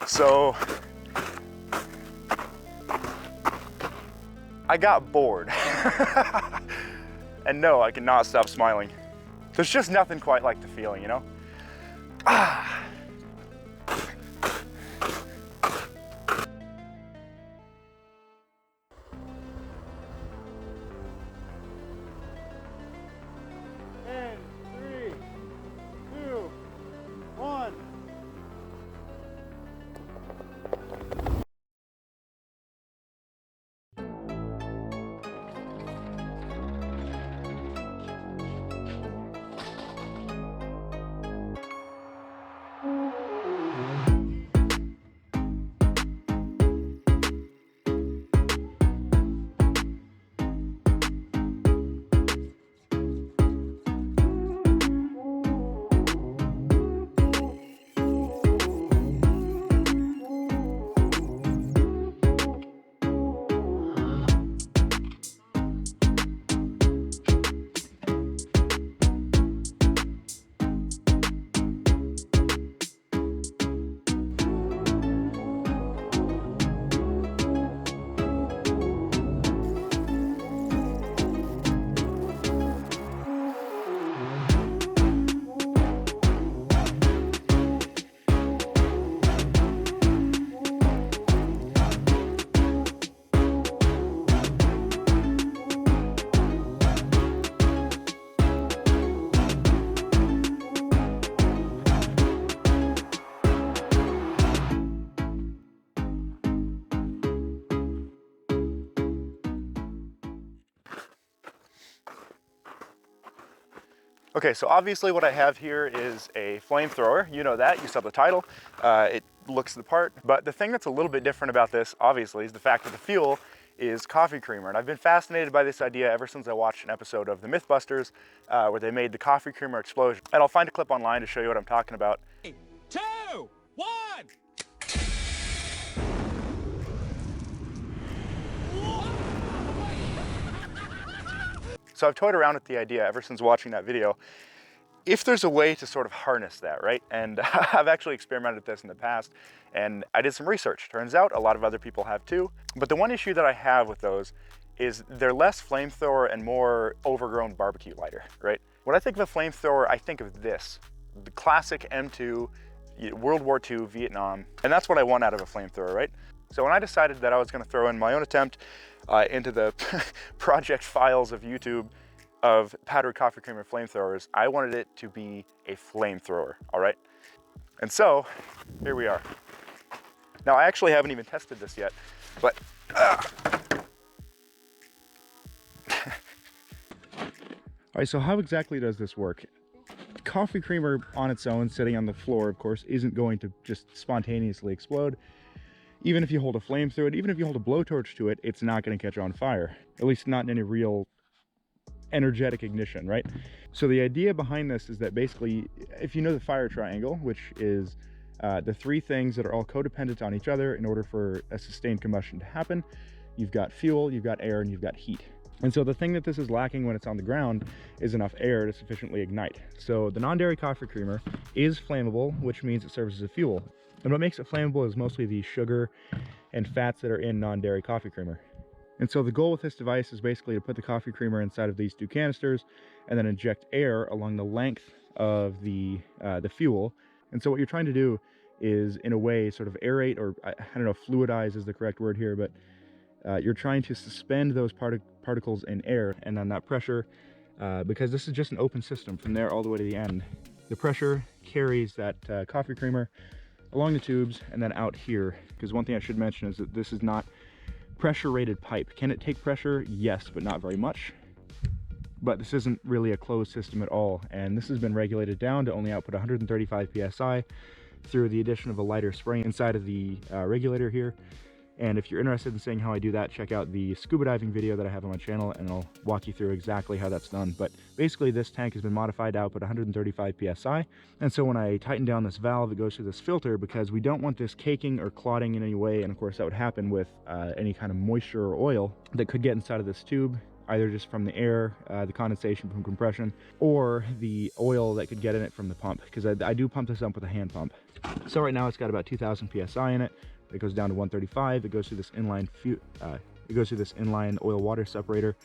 So I got bored. And no, I cannot stop smiling. There's just nothing quite like the feeling, you know? Ah. And 3, 2, 1. Okay, so obviously what I have here is a flamethrower. You know that, you saw the title. It looks the part, but the thing that's a little bit different about this, obviously, is the fact that the fuel is coffee creamer. And I've been fascinated by this idea ever since I watched an episode of the Mythbusters where they made the coffee creamer explosion. And I'll find a clip online to show you what I'm talking about. 3, 2, 1! So I've toyed around with the idea ever since watching that video. If there's a way to sort of harness that, right? And I've actually experimented with this in the past and I did some research. Turns out a lot of other people have too. But the one issue that I have with those is they're less flamethrower and more overgrown barbecue lighter, right? When I think of a flamethrower, I think of this, the classic M2, World War II, Vietnam. And that's what I want out of a flamethrower, right? So when I decided that I was gonna throw in my own attempt into the project files of YouTube of powdered coffee creamer flamethrowers, I wanted it to be a flamethrower, all right? And so, here we are. Now, I actually haven't even tested this yet, but... All right, so how exactly does this work? Coffee creamer on its own, sitting on the floor, of course, isn't going to just spontaneously explode. Even if you hold a flame through it, even if you hold a blowtorch to it, it's not going to catch on fire. At least not in any real energetic ignition, right? So the idea behind this is that basically, if you know the fire triangle, which is the three things that are all codependent on each other in order for a sustained combustion to happen, you've got fuel, you've got air, and you've got heat. And so the thing that this is lacking when it's on the ground is enough air to sufficiently ignite. So the non-dairy coffee creamer is flammable, which means it serves as a fuel. And what makes it flammable is mostly the sugar and fats that are in non-dairy coffee creamer. And so the goal with this device is basically to put the coffee creamer inside of these two canisters and then inject air along the length of the fuel. And so what you're trying to do is, in a way, sort of aerate, or I don't know if fluidize is the correct word here, but you're trying to suspend those particles in air, and then that pressure, because this is just an open system from there all the way to the end, the pressure carries that coffee creamer along the tubes and then out here. Because one thing I should mention is that this is not pressure rated pipe. Can it take pressure? Yes, but not very much. But this isn't really a closed system at all, and this has been regulated down to only output 135 psi through the addition of a lighter spring inside of the regulator here. And if you're interested in seeing how I do that, check out the scuba diving video that I have on my channel, and I'll walk you through exactly how that's done. But basically, this tank has been modified to output 135 psi. And so when I tighten down this valve, it goes through this filter because we don't want this caking or clotting in any way. And of course, that would happen with any kind of moisture or oil that could get inside of this tube. either just from the air, the condensation from compression, or the oil that could get in it from the pump, because I do pump this up with a hand pump. So right now it's got about 2,000 psi in it. It goes down to 135. It goes through this inline oil water separator,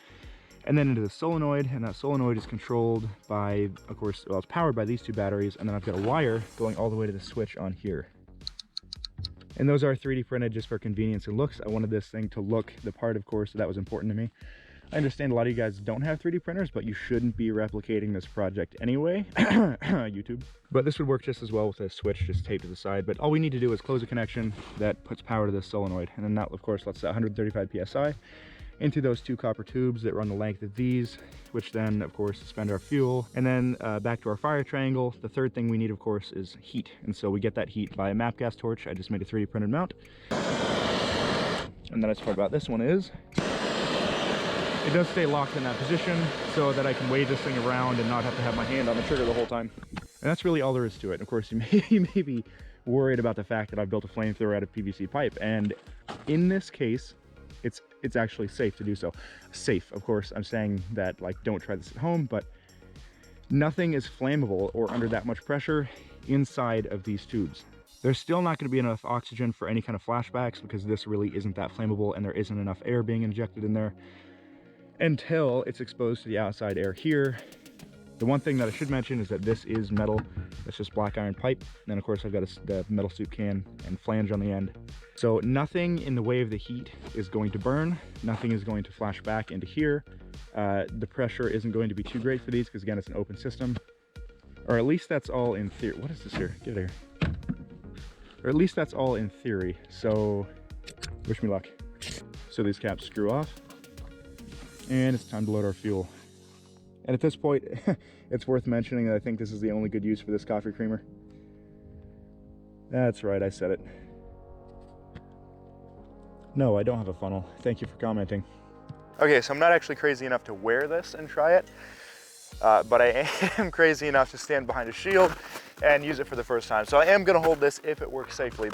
and then into the solenoid, and that solenoid is controlled by, of course, well, it's powered by these two batteries, and then I've got a wire going all the way to the switch on here. And those are 3D printed just for convenience and looks. I wanted this thing to look the part, of course, so that was important to me. I understand a lot of you guys don't have 3D printers, but you shouldn't be replicating this project anyway. YouTube. But this would work just as well with a switch just taped to the side. But all we need to do is close a connection that puts power to this solenoid. And then that, of course, lets that 135 psi into those two copper tubes that run the length of these, which then, of course, suspend our fuel. And then back to our fire triangle. The third thing we need, of course, is heat. And so we get that heat by a MAP gas torch. I just made a 3D printed mount. And the nice part about this one is it does stay locked in that position so that I can wave this thing around and not have to have my hand on the trigger the whole time. And that's really all there is to it. And of course, you may be worried about the fact that I've built a flamethrower out of PVC pipe. And in this case, it's actually safe to do so. Safe, of course, I'm saying that, like, don't try this at home, but nothing is flammable or under that much pressure inside of these tubes. There's still not going to be enough oxygen for any kind of flashbacks because this really isn't that flammable and there isn't enough air being injected in there until it's exposed to the outside air here. The one thing that I should mention is that this is metal. It's just black iron pipe. And then of course I've got the metal soup can and flange on the end. So nothing in the way of the heat is going to burn. Nothing is going to flash back into here. The pressure isn't going to be too great for these because again, it's an open system. Or at least that's all in theory. What is this here? Get it here. Or at least that's all in theory. So wish me luck. So these caps screw off. And it's time to load our fuel. And at this point, it's worth mentioning that I think this is the only good use for this coffee creamer. That's right, I said it. No, I don't have a funnel. Thank you for commenting. Okay, so I'm not actually crazy enough to wear this and try it, but I am crazy enough to stand behind a shield and use it for the first time. So I am gonna hold this if it works safely.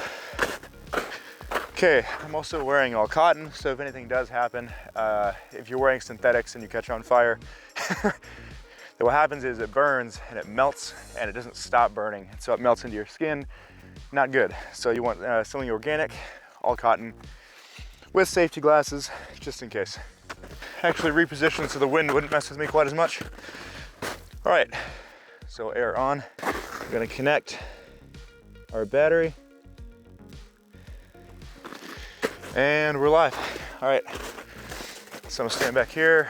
Okay, I'm also wearing all cotton, so if anything does happen, if you're wearing synthetics and you catch on fire, then what happens is it burns and it melts and it doesn't stop burning. So it melts into your skin, not good. So you want something organic, all cotton, with safety glasses, just in case. Actually repositioned so the wind wouldn't mess with me quite as much. All right, so air on. I'm gonna connect our battery. And we're live. All right, so I'm gonna stand back here,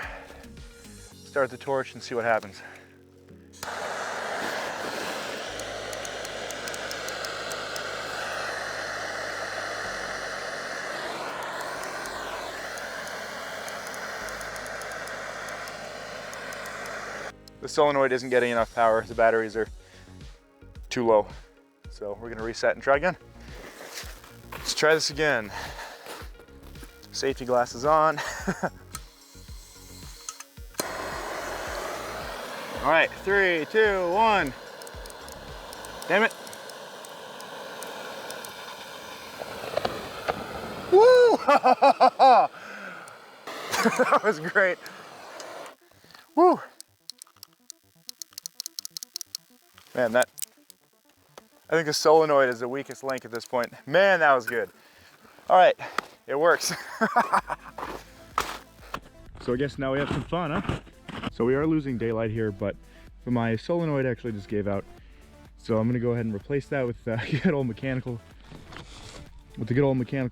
start the torch and see what happens. The solenoid isn't getting enough power. The batteries are too low. So we're gonna reset and try again. Let's try this again. Safety glasses on. All right, 3, 2, 1. Damn it. Woo! That was great. Woo! Man, I think the solenoid is the weakest link at this point. Man, that was good. All right, it works. So I guess now we have some fun, huh? So we are losing daylight here, but my solenoid actually just gave out. So I'm gonna go ahead and replace that with the good old mechanical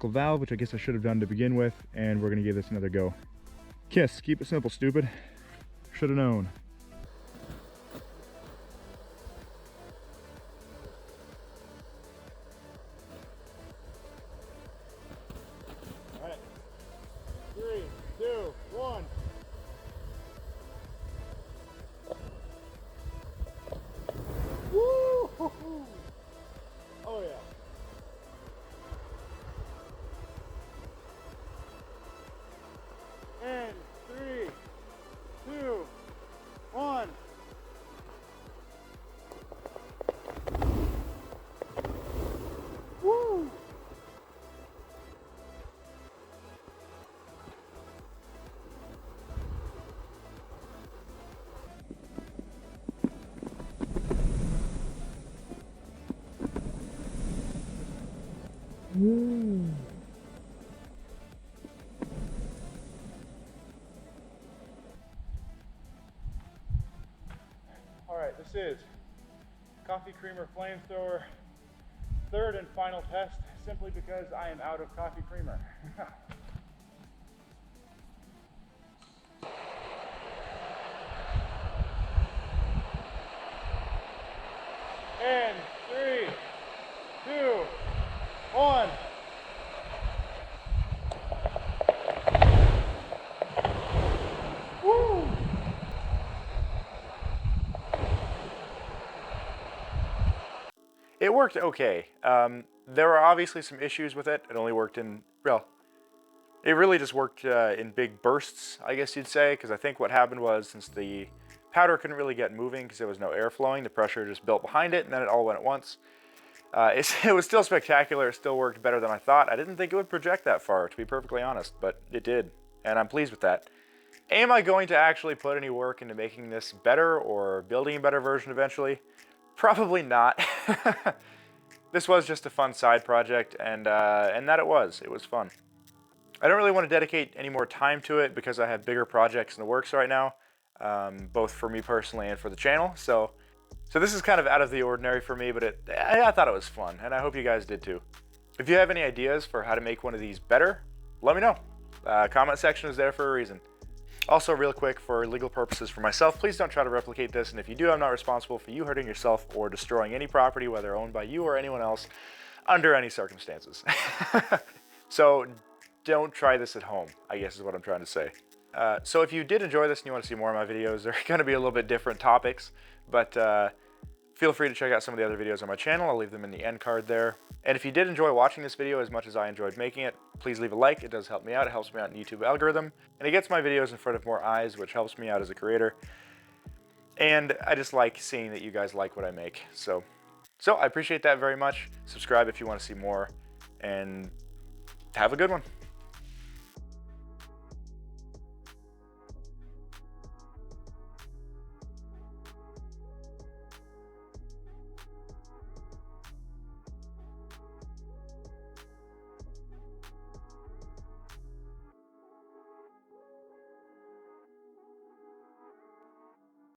valve, which I guess I should have done to begin with, and we're gonna give this another go. KISS, keep it simple, stupid. Should have known. All right, 3, 2, 1. Woo! Oh yeah. And 3, 2, All right, this is coffee creamer flamethrower, third and final test, simply because I am out of coffee creamer. And 3, 2, 1. Woo! It worked okay. There were obviously some issues with it. It only worked in, well, it really just worked in big bursts, I guess you'd say, because I think what happened was, since the powder couldn't really get moving because there was no air flowing, the pressure just built behind it, and then it all went at once. It was still spectacular. It still worked better than I thought. I didn't think it would project that far, to be perfectly honest, but it did, and I'm pleased with that. Am I going to actually put any work into making this better or building a better version eventually? Probably not. This was just a fun side project, and that it was. It was fun. I don't really want to dedicate any more time to it because I have bigger projects in the works right now, both for me personally and for the channel. So this is kind of out of the ordinary for me, but I thought it was fun, and I hope you guys did too. If you have any ideas for how to make one of these better, let me know. Comment section is there for a reason. Also, real quick, for legal purposes for myself, please don't try to replicate this, and if you do, I'm not responsible for you hurting yourself or destroying any property, whether owned by you or anyone else, under any circumstances. So don't try this at home, I guess is what I'm trying to say. So if you did enjoy this and you want to see more of my videos, they're going to be a little bit different topics, but feel free to check out some of the other videos on my channel. I'll leave them in the end card there. And if you did enjoy watching this video as much as I enjoyed making it, please leave a like. It does help me out. It helps me out in the YouTube algorithm. And it gets my videos in front of more eyes, which helps me out as a creator. And I just like seeing that you guys like what I make. So I appreciate that very much. Subscribe if you want to see more. And have a good one.